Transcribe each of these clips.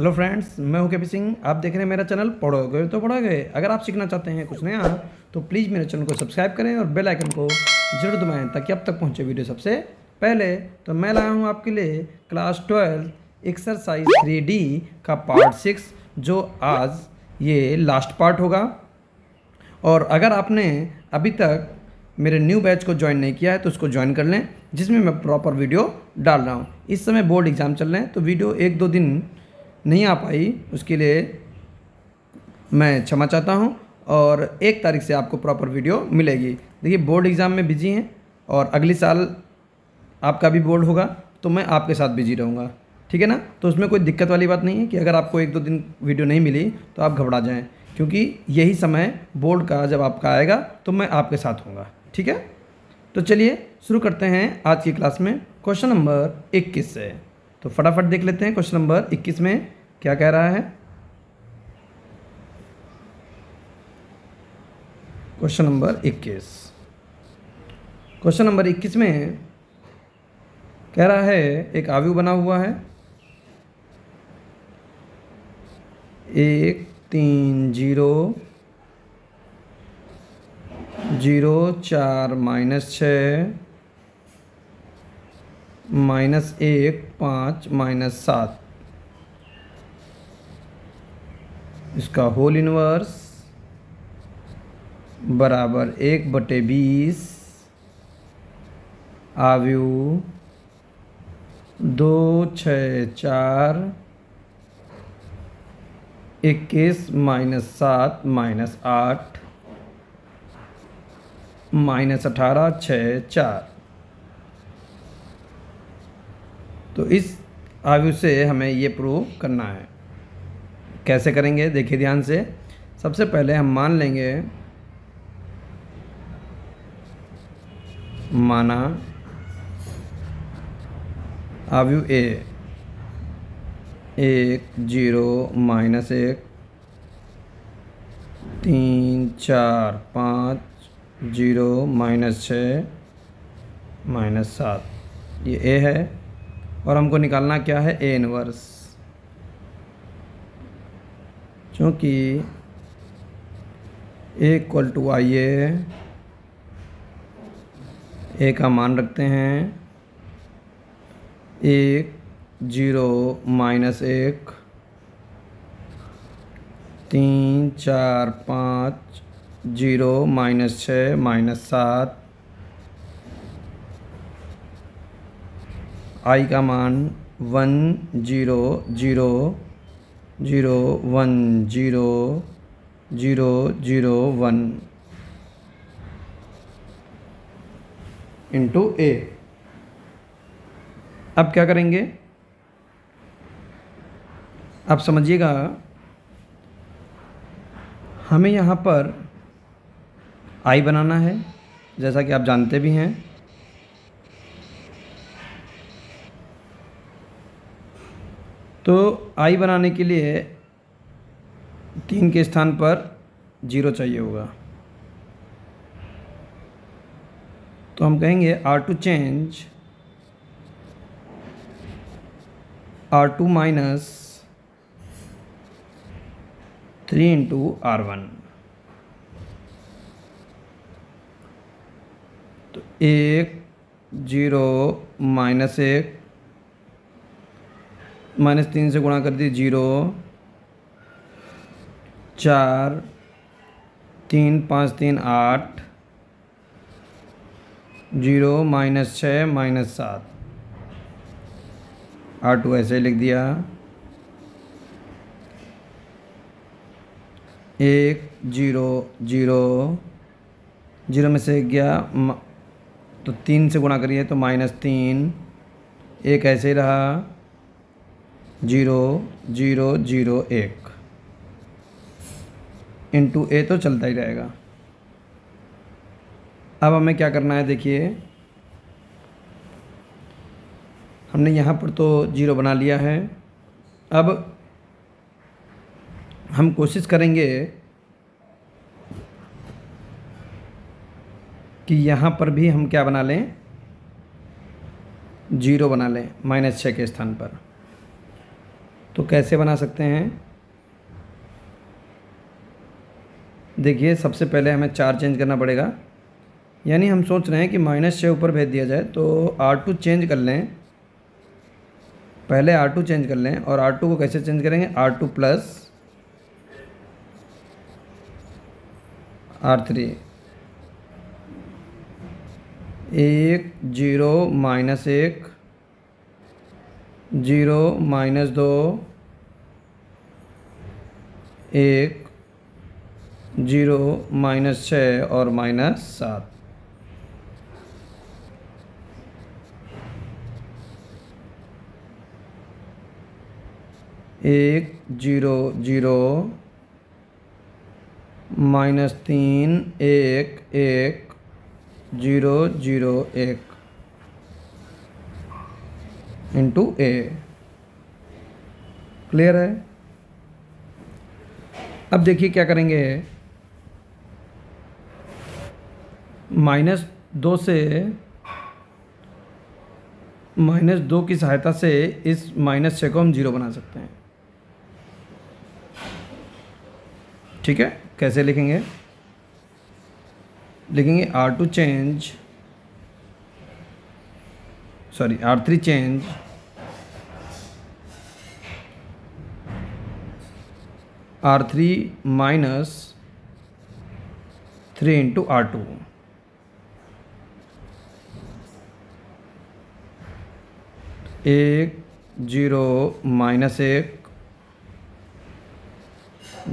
Hello friends, मैं हूं KP Singh. आप देख रहे हैं मेरा चैनल पढ़ोगे तो पढ़ोगे। अगर आप सीखना चाहते हैं कुछ नया तो प्लीज़ मेरे चैनल को सब्सक्राइब करें और बेल आइकन को जरूर दबाएं ताकि अब तक पहुंचे वीडियो सबसे पहले। तो मैं लाया हूं आपके लिए क्लास 12 एक्सरसाइज 3D का पार्ट 6, जो आज ये लास्ट पार्ट होगा। और अगर आपने अभी तक मेरे न्यू बैच को ज्वाइन नहीं किया है तो उसको ज्वाइन कर लें, जिसमें मैं प्रॉपर वीडियो डाल रहा हूँ। इस समय बोर्ड एग्ज़ाम चल रहे हैं तो वीडियो 1-2 दिन नहीं आ पाई, उसके लिए मैं क्षमा चाहता हूँ। और 1 तारीख से आपको प्रॉपर वीडियो मिलेगी। देखिए, बोर्ड एग्ज़ाम में बिजी हैं और अगले साल आपका भी बोर्ड होगा तो मैं आपके साथ बिजी रहूँगा, ठीक है ना। तो उसमें कोई दिक्कत वाली बात नहीं है कि अगर आपको 1-2 दिन वीडियो नहीं मिली तो आप घबरा जाएँ, क्योंकि यही समय बोर्ड का जब आपका आएगा तो मैं आपके साथ होऊंगा, ठीक है। तो चलिए शुरू करते हैं आज की क्लास में क्वेश्चन नंबर 21 से। तो फटाफट देख लेते हैं क्वेश्चन नंबर 21 में क्या कह रहा है। क्वेश्चन नंबर 21 में कह रहा है, एक आव्यूह बना हुआ है 1 3 0 0 4 -6 -1 5 -7, इसका होल इनवर्स बराबर 1/20 आव्यूह 2 6 4 21 -7 -8 -18 6 4। तो इस आव्यूह से हमें ये प्रूव करना है। कैसे करेंगे देखिए ध्यान से। सबसे पहले हम मान लेंगे, माना आव्यूह ए 1 0 -1 3 4 5 0 -6 -7, ये ए है। और हमको निकालना क्या है, ए इनवर्स। क्योंकि ए इक्वल टू आई ए का मान रखते हैं 1 0 -1 3 4 5 0 -6 -7, आई का मान 1 0 0 0 1 0 0 0 1 इंटू ए। अब क्या करेंगे, आप समझिएगा। हमें यहाँ पर आई बनाना है, जैसा कि आप जानते भी हैं। तो आई बनाने के लिए 3 के स्थान पर 0 चाहिए होगा। तो हम कहेंगे R2 change R2 -3 into R1। तो 1 0 -1 -3 से गुणा कर दी 0 4 3 5 3 8 0 -6 -7, R2 ऐसे लिख दिया। 1 0 0 0 में से गया तो 3 से गुणा करिए तो -3, 1 ऐसे ही रहा 0 0 0 1 इंटू ए तो चलता ही रहेगा। अब हमें क्या करना है, देखिए हमने यहाँ पर तो 0 बना लिया है। अब हम कोशिश करेंगे कि यहाँ पर भी हम क्या बना लें, 0 बना लें -6 के स्थान पर। तो कैसे बना सकते हैं? देखिए, सबसे पहले हमें 4 चेंज करना पड़ेगा, यानी हम सोच रहे हैं कि -6 ऊपर भेज दिया जाए। तो R2 चेंज कर लें, पहले R2 चेंज कर लें। और R2 को कैसे चेंज करेंगे? R2 प्लस R3, 1 0 -1 0 -2 1 0 -6 और -7। एक 0 0 -3 1 1 0 0 1 इंटू ए। क्लियर है? अब देखिए क्या करेंगे, -2 से -2 की सहायता से इस -6 को हम 0 बना सकते हैं। ठीक है, कैसे लिखेंगे? लिखेंगे R2 change, sorry R3 change R3 -3 into R2। एक 0 -1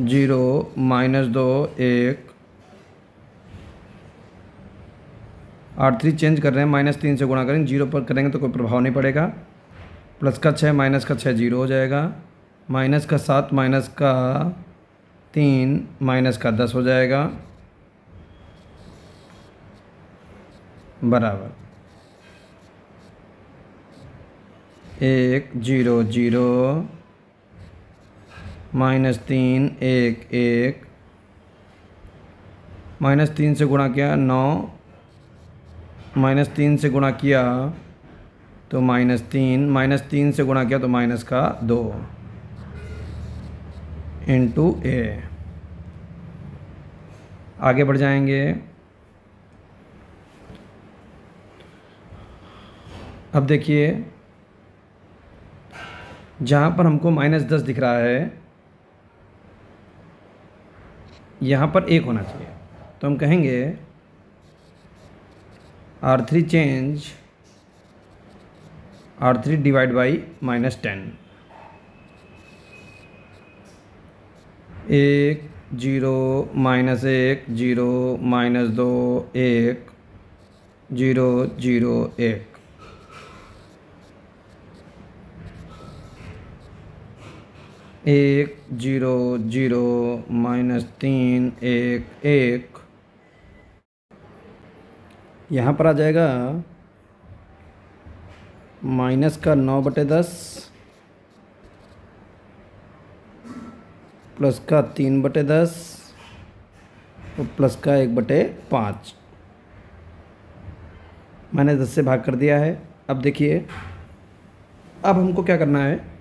0 -2 1। R3 चेंज कर रहे हैं, -3 से गुणा करेंगे, 0 पर करेंगे तो कोई प्रभाव नहीं पड़ेगा। प्लस का 6 माइनस का 6 0 हो जाएगा, माइनस का 7 माइनस का 3 माइनस का 10 हो जाएगा, बराबर 1 0 0 -3 1 1। -3 से गुणा किया 9, -3 से गुणा किया तो -3, -3 से गुणा किया तो माइनस का 2 इंटू ए। आगे बढ़ जाएंगे। अब देखिए, जहाँ पर हमको -10 दिख रहा है, यहाँ पर 1 होना चाहिए। तो हम कहेंगे R3 change R3 divide by -10। 1 0 -1 0 -2 1 0 0 1। एक 0 0 -3 1 1। यहाँ पर आ जाएगा माइनस का 9/10 प्लस का 3/10 और प्लस का 1/5। मैंने 10 से भाग कर दिया है। अब देखिए, अब हमको क्या करना है,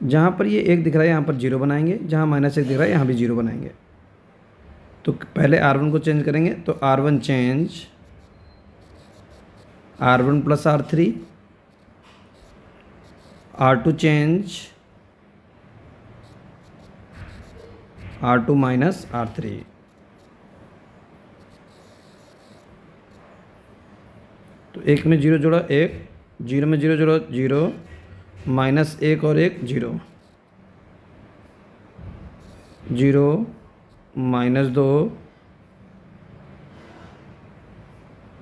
जहाँ पर ये 1 दिख रहा है यहाँ पर 0 बनाएंगे, जहाँ -1 दिख रहा है यहाँ भी 0 बनाएंगे। तो पहले R1 को चेंज करेंगे, तो R1 change R1 plus R3, R2 change R2 minus R3। तो 1 में 0 जोड़ा 1, 0 में 0 जोड़ा 0, -1 और 1 0 0 -2,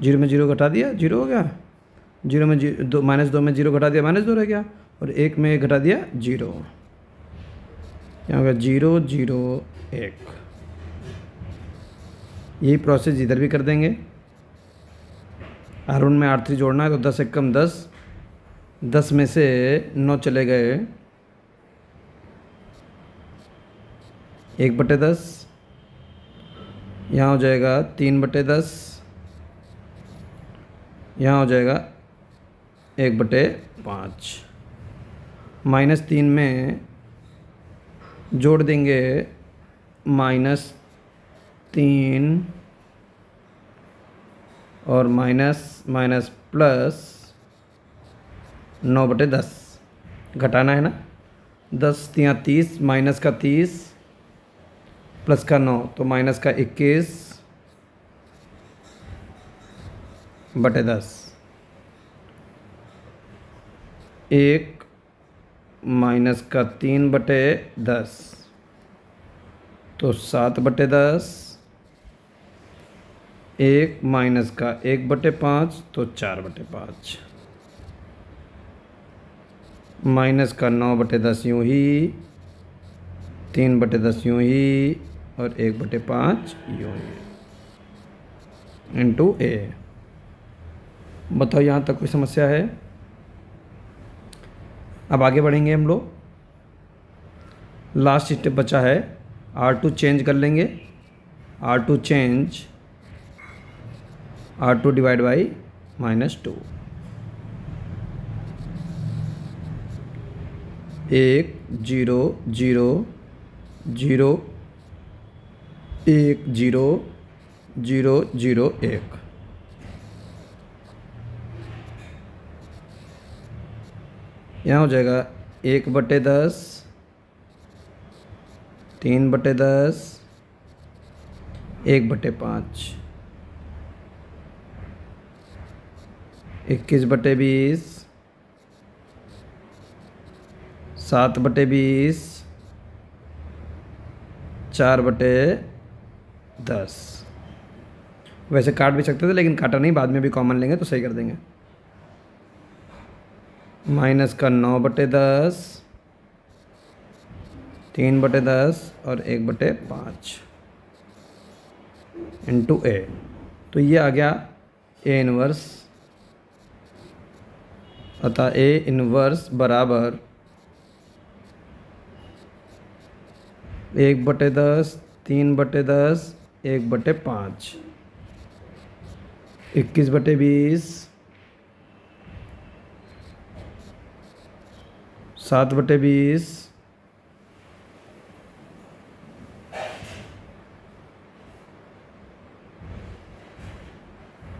0 में 0 घटा दिया 0 हो गया, 0 में -2 में 0 घटा दिया -2 रह गया, और 1 में 1 घटा दिया 0, यहाँ हो गया 0 0 1। यही प्रोसेस इधर भी कर देंगे। R1 में R3 जोड़ना है, तो 10 एकम 10, 10 में से 9 चले गए, 1/10, यहाँ हो जाएगा 3/10, यहाँ हो जाएगा 1/5। -3 में जोड़ देंगे -3 और माइनस माइनस प्लस 9/10 घटाना है ना। 10 तियाँ 30, माइनस का 30 प्लस का 9 तो माइनस का 21/10। 1 माइनस का 3/10 तो 7/10। 1 माइनस का 1/5 तो 4/5। माइनस का 9/10 यूँ ही, 3/10 यूँ ही और 1/5 यूँ ही इंटू ए। बताओ यहाँ तक कोई समस्या है? अब आगे बढ़ेंगे हम लोग। लास्ट स्टेप बचा है, R2 चेंज कर लेंगे। R2 change R2 divide by -2। 1 0 0 0 1 0 0 0 1। यहाँ हो जाएगा 1/10, 3/10, 1/5, 21/20, 7/20, 4/10। वैसे काट भी सकते थे लेकिन काटा नहीं, बाद में भी कॉमन लेंगे तो सही कर देंगे। माइनस का 9/10, 3/10 और 1/5 इंटू ए। तो ये आ गया ए इनवर्स। अतः ए इनवर्स बराबर 1/10, 3/10, 1/5, 21/20, 7/20,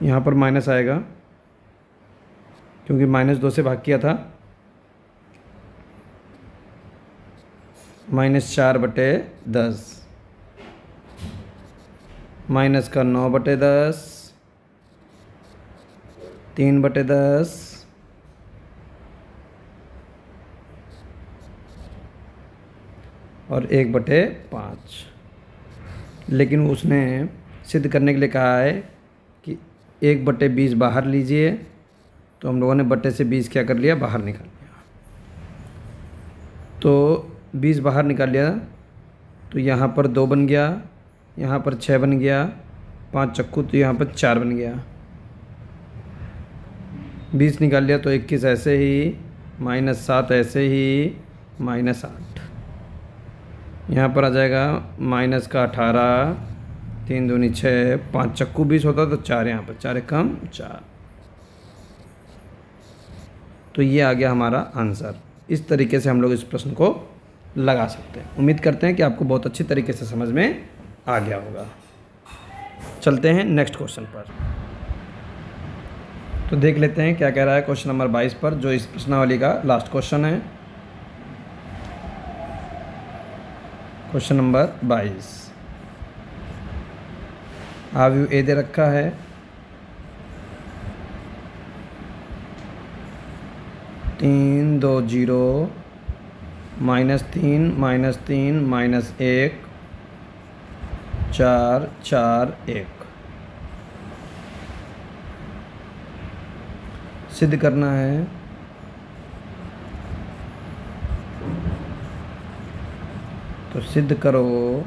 यहाँ पर माइनस आएगा क्योंकि -2 से भाग किया था। -4/10, माइनस का 9/10, 3/10 और 1/5। लेकिन उसने सिद्ध करने के लिए कहा है कि 1/20 बाहर लीजिए, तो हम लोगों ने बट्टे से 20 क्या कर लिया, बाहर निकाल लिया। तो 20 बाहर निकाल लिया तो यहाँ पर 2 बन गया, यहाँ पर 6 बन गया, 5 चक्कू तो यहाँ पर 4 बन गया। 20 निकाल लिया तो 21 ऐसे ही, -7 ऐसे ही, -8। यहाँ पर आ जाएगा माइनस का 18, 3 दूनी 6, 5 चक्कू 20 होता तो 4 यहाँ पर, 4 कम 4। तो ये आ गया हमारा आंसर। इस तरीके से हम लोग इस प्रश्न को लगा सकते हैं। उम्मीद करते हैं कि आपको बहुत अच्छी तरीके से समझ में आ गया होगा। चलते हैं नेक्स्ट क्वेश्चन पर। तो देख लेते हैं क्या कह रहा है क्वेश्चन नंबर 22 पर, जो इस प्रश्नावली का लास्ट क्वेश्चन है। Question number 22। आव्यूह ए दे रखा है, तीन 2 0, -3 -3 -1 4 4 1। सिद्ध करना है। तो सिद्ध करो।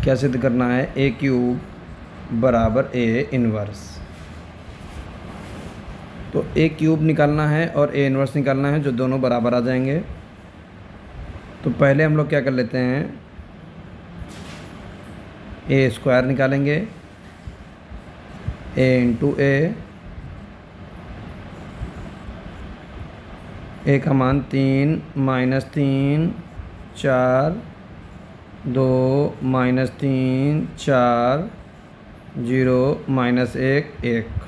क्या सिद्ध करना है? A³ बराबर A इनवर्स। तो A³ निकालना है और A इनवर्स निकालना है, जो दोनों बराबर आ जाएंगे। तो पहले हम लोग क्या कर लेते हैं, A² निकालेंगे, A × A ए का मान 3 माइनस 3 4 2 माइनस 3 4 0 माइनस 1 1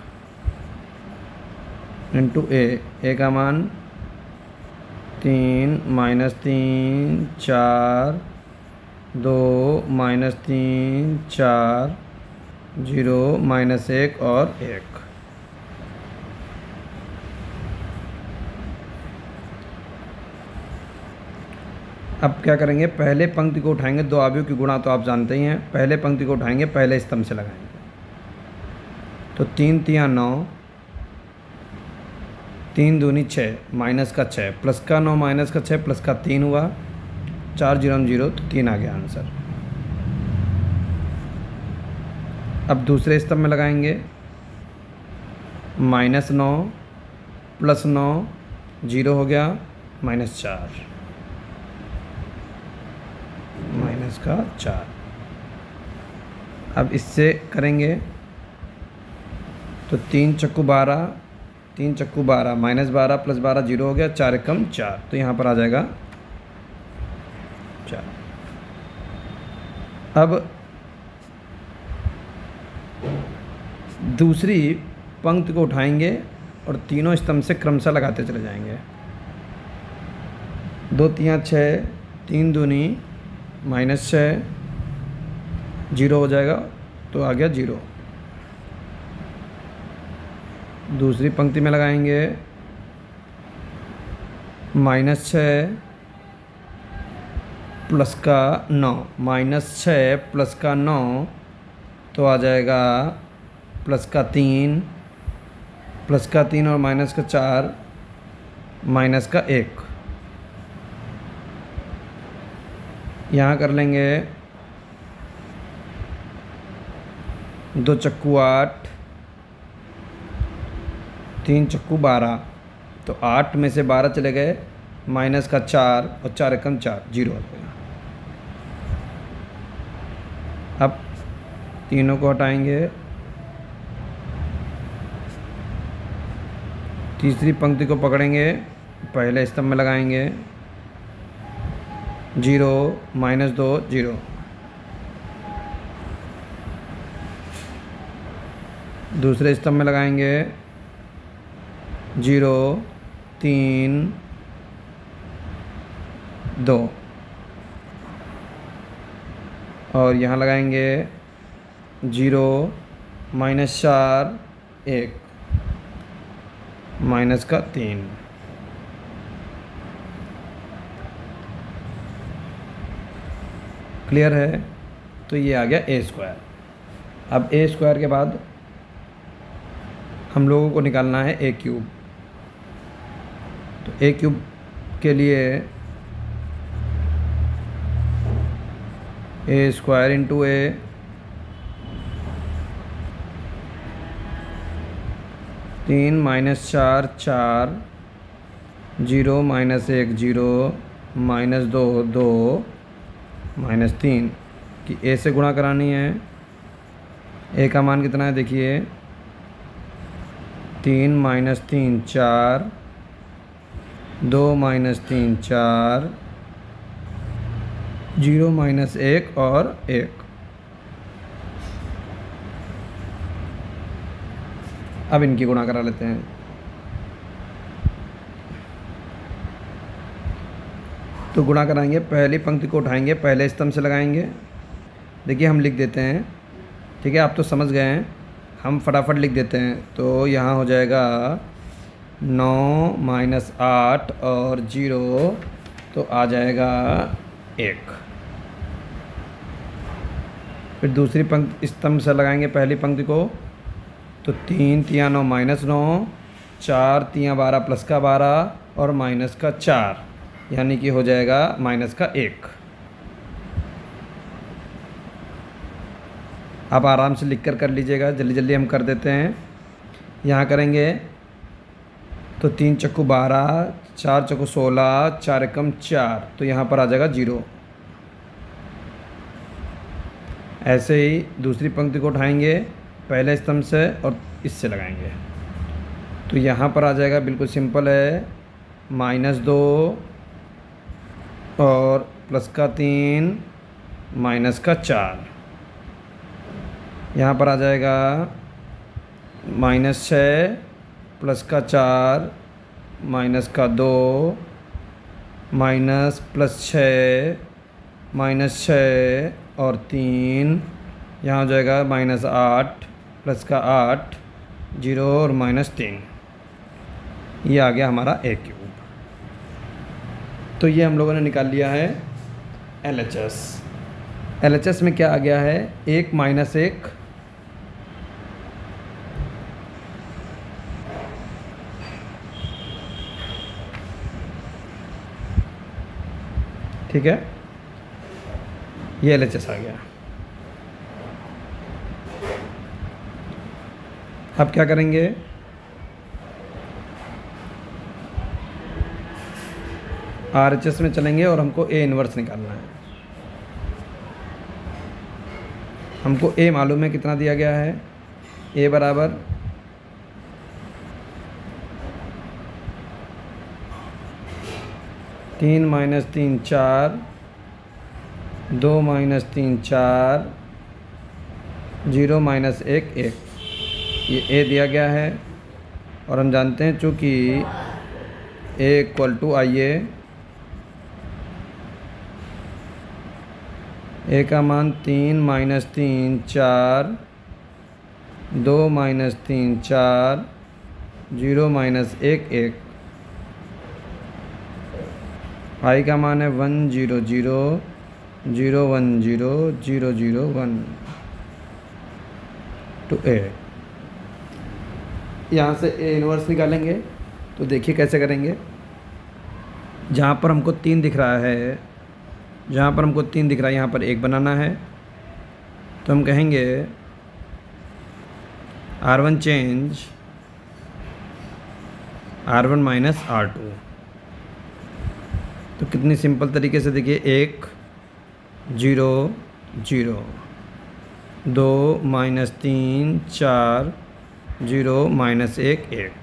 इंटू ए का मान 3 माइनस 3 4 2 माइनस 3 4 0 माइनस 1 और 1। अब क्या करेंगे, पहले पंक्ति को उठाएंगे, दो अवयव की गुणा तो आप जानते ही हैं। पहले पंक्ति को उठाएंगे, पहले स्तंभ से लगाएंगे। तो 3 तिया 9, 3 दूनी 6, माइनस का 6 प्लस का 9 माइनस का 6 प्लस का 3 हुआ, 4 0 0 तो 3 आ गया आंसर। अब दूसरे स्तंभ में लगाएंगे, माइनस 9 प्लस 9 0 हो गया, माइनस 4 माइनस का 4। अब इससे करेंगे तो 3 चक्कू 12, 3 चक्कू 12 माइनस 12 प्लस 12 0 हो गया, 4 एकम 4 तो यहाँ पर आ जाएगा 4। अब दूसरी पंक्ति को उठाएंगे और तीनों स्तंभ से क्रमशः लगाते चले जाएंगे। 2 तिया 6, 3 दूनी माइनस 6 0 हो जाएगा तो आ गया 0। दूसरी पंक्ति में लगाएंगे, माइनस 6 प्लस का 9, माइनस 6 प्लस का 9 तो आ जाएगा प्लस का 3, प्लस का 3 और माइनस का 4 माइनस का 1। यहाँ कर लेंगे 2 चक्कू 8, 3 चक्कू 12 तो 8 में से 12 चले गए, माइनस का 4 और 4 एकम 4 0 हो गया। अब तीनों को हटाएंगे, तीसरी पंक्ति को पकड़ेंगे, पहले स्तंभ में लगाएंगे, 0 माइनस 2 0। दूसरे स्तंभ में लगाएंगे, 0 3 2 और यहाँ लगाएंगे 0 माइनस 4 1 माइनस का 3। क्लियर है? तो ये आ गया ए स्क्वायर। अब ए स्क्वायर के बाद हम लोगों को निकालना है ए क्यूब। तो ए क्यूब के लिए ए स्क्वायर इंटू ए, तीन माइनस 4 4 0 माइनस 1 0 माइनस 2 2 माइनस 3 कि ए से गुणा करानी है। ए का मान कितना है देखिए, 3 माइनस 3 4 2 माइनस 3 4 0 माइनस 1 और 1। अब इनकी गुणा करा लेते हैं। तो गुणा कराएंगे, पहली पंक्ति को उठाएंगे, पहले स्तंभ से लगाएंगे। देखिए हम लिख देते हैं, ठीक है, आप तो समझ गए हैं, हम फटाफट लिख देते हैं। तो यहाँ हो जाएगा 9 माइनस 8 और 0 तो आ जाएगा 1। फिर दूसरी पंक्ति स्तंभ से लगाएंगे पहली पंक्ति को, तो 3 तिया 9 माइनस 9, 4 तिया 12 प्लस का 12 और माइनस का 4 यानी कि हो जाएगा माइनस का 1। आप आराम से लिख कर लीजिएगा, जल्दी जल्दी हम कर देते हैं। यहाँ करेंगे तो 3 चक्कू 12, 4 चक्कू 16, 4 एकम 4 तो यहाँ पर आ जाएगा 0। ऐसे ही दूसरी पंक्ति को उठाएंगे पहले स्तंभ से और इससे लगाएंगे, तो यहाँ पर आ जाएगा, बिल्कुल सिंपल है, -2 और प्लस का 3 माइनस का 4। यहाँ पर आ जाएगा -6 प्लस का 4 माइनस का 2 माइनस प्लस 6 -6 और 3। यहाँ हो जाएगा -8 प्लस का 8 0 और -3। ये आ गया हमारा a³। तो ये हम लोगों ने निकाल लिया है LHS। LHS में क्या आ गया है, 1 - 1 ठीक है, ये LHS आ गया। अब क्या करेंगे, RHS में चलेंगे और हमको A इन्वर्स निकालना है। हमको A मालूम है कितना दिया गया है, A बराबर तीन माइनस 3 4, 2 - 3 4, 0 - 1 1। ये A दिया गया है और हम जानते हैं चूँकि A = IA, A का मान 3 - 3 4, 2 - 3 4, 0 - 1 1। I का मान है 1 0 0 0 1 0 0 0 1 to A। यहाँ से A इन्वर्स निकालेंगे तो देखिए कैसे करेंगे। जहाँ पर हमको 3 दिख रहा है, जहाँ पर हमको 3 दिख रहा है यहाँ पर 1 बनाना है। तो हम कहेंगे R1 चेंज R1 - R2। तो कितनी सिंपल तरीके से देखिए, 1 0 0, 2 - 3 4, 0 - 1 1।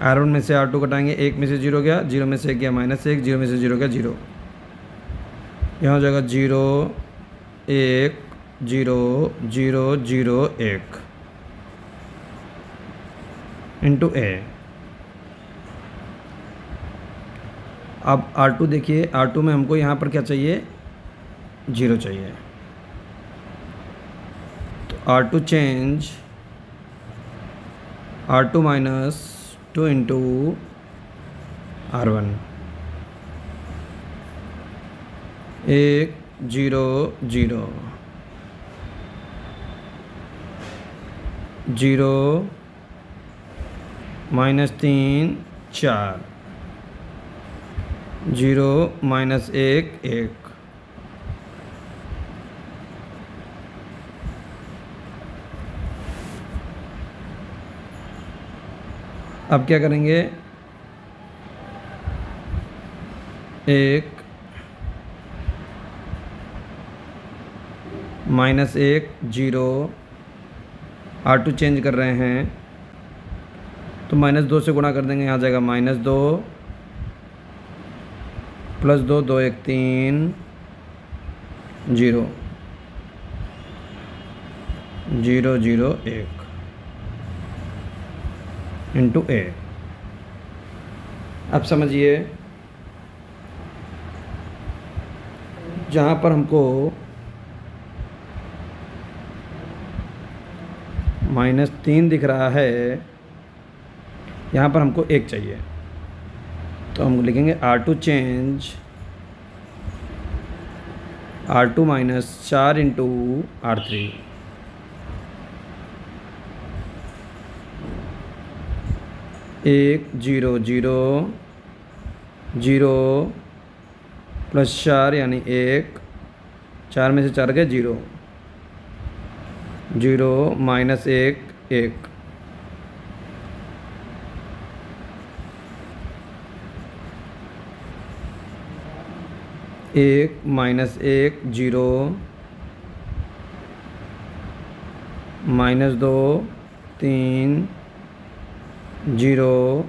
R1 में से R2 घटाएंगे, 1 में से 0 गया, 0 में से 1 गया -1, 0 में से 0 गया 0। यहाँ हो जाएगा 0 1 0 0 0 1 इंटू A। अब R2 देखिए, R2 में हमको यहाँ पर क्या चाहिए, 0 चाहिए। तो R2 change R2 - 2 into R1। 1 0 0 0 -3 4, 0 - 1 1। अब क्या करेंगे, 1 -1 0, R2 चेंज कर रहे हैं तो -2 से गुणा कर देंगे। यहाँ जाएगा -2 प्लस 2 2 1 3 0 0 0 1 इंटू A। अब समझिए, जहाँ पर हमको -3 दिख रहा है, यहाँ पर हमको 1 चाहिए। तो हम लिखेंगे R2 change R2 - 4 into R3। 1 0 0 0 plus 4 यानी 1, 4 में से 4 गए 0 0 -1 1। 1 - 1 0 -2 3 जीरो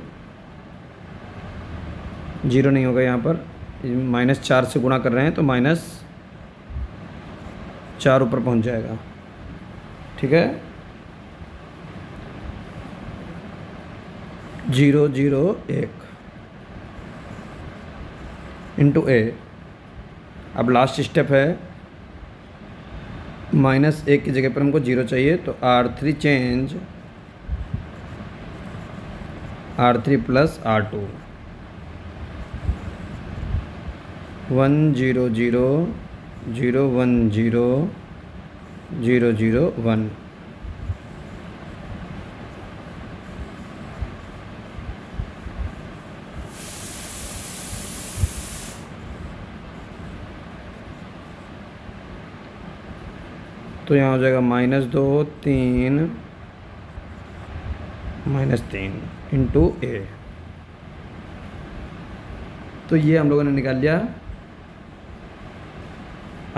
जीरो नहीं होगा यहाँ पर, -4 से गुणा कर रहे हैं तो -4 ऊपर पहुँच जाएगा। ठीक है, 0 0 1 इंटू a। अब लास्ट स्टेप है, -1 की जगह पर हमको 0 चाहिए, तो R3 change R3 plus R2 1 0 0 0 1 0 0 0 1। तो यहाँ हो जाएगा -2 3 -3 इंटू a। तो ये हम लोगों ने निकाल लिया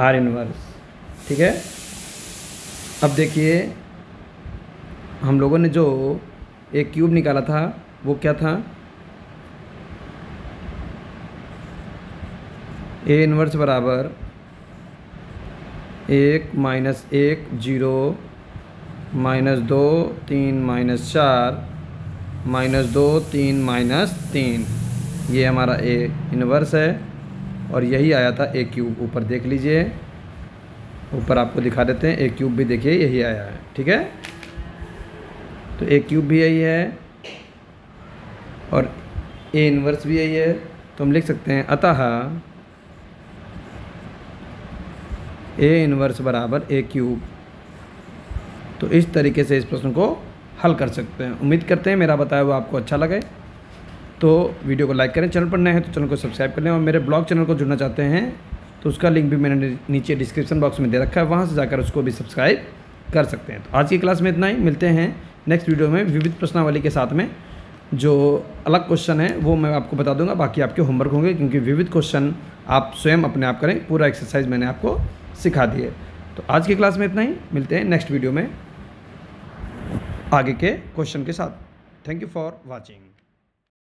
R इनवर्स। ठीक है, अब देखिए हम लोगों ने जो a क्यूब निकाला था वो क्या था, a इनवर्स बराबर 1 -1 0 -2 3 -4 -2 3 -3, ये हमारा a इनवर्स है और यही आया था a क्यूब। ऊपर देख लीजिए, ऊपर आपको दिखा देते हैं, a क्यूब भी देखिए यही आया है। ठीक है, तो a क्यूब भी यही है और a इनवर्स भी यही है, तो हम लिख सकते हैं अतः a इनवर्स बराबर a क्यूब। तो इस तरीके से इस प्रश्न को हल कर सकते हैं। उम्मीद करते हैं मेरा बताया हुआ आपको अच्छा लगे, तो वीडियो को लाइक करें, चैनल पर नए हैं तो चैनल को सब्सक्राइब कर लें, और मेरे ब्लॉग चैनल को जुड़ना चाहते हैं तो उसका लिंक भी मैंने नीचे डिस्क्रिप्शन बॉक्स में दे रखा है, वहाँ से जाकर उसको भी सब्सक्राइब कर सकते हैं। तो आज की क्लास में इतना ही, मिलते हैं नेक्स्ट वीडियो में विविध प्रश्नावली के साथ में। जो अलग क्वेश्चन है वो मैं आपको बता दूंगा, बाकी आपके होमवर्क होंगे, क्योंकि विविध क्वेश्चन आप स्वयं अपने आप करें, पूरा एक्सरसाइज मैंने आपको सिखा दिए। तो आज की क्लास में इतना ही, मिलते हैं नेक्स्ट वीडियो में आगे के क्वेश्चन के साथ। Thank you for watching.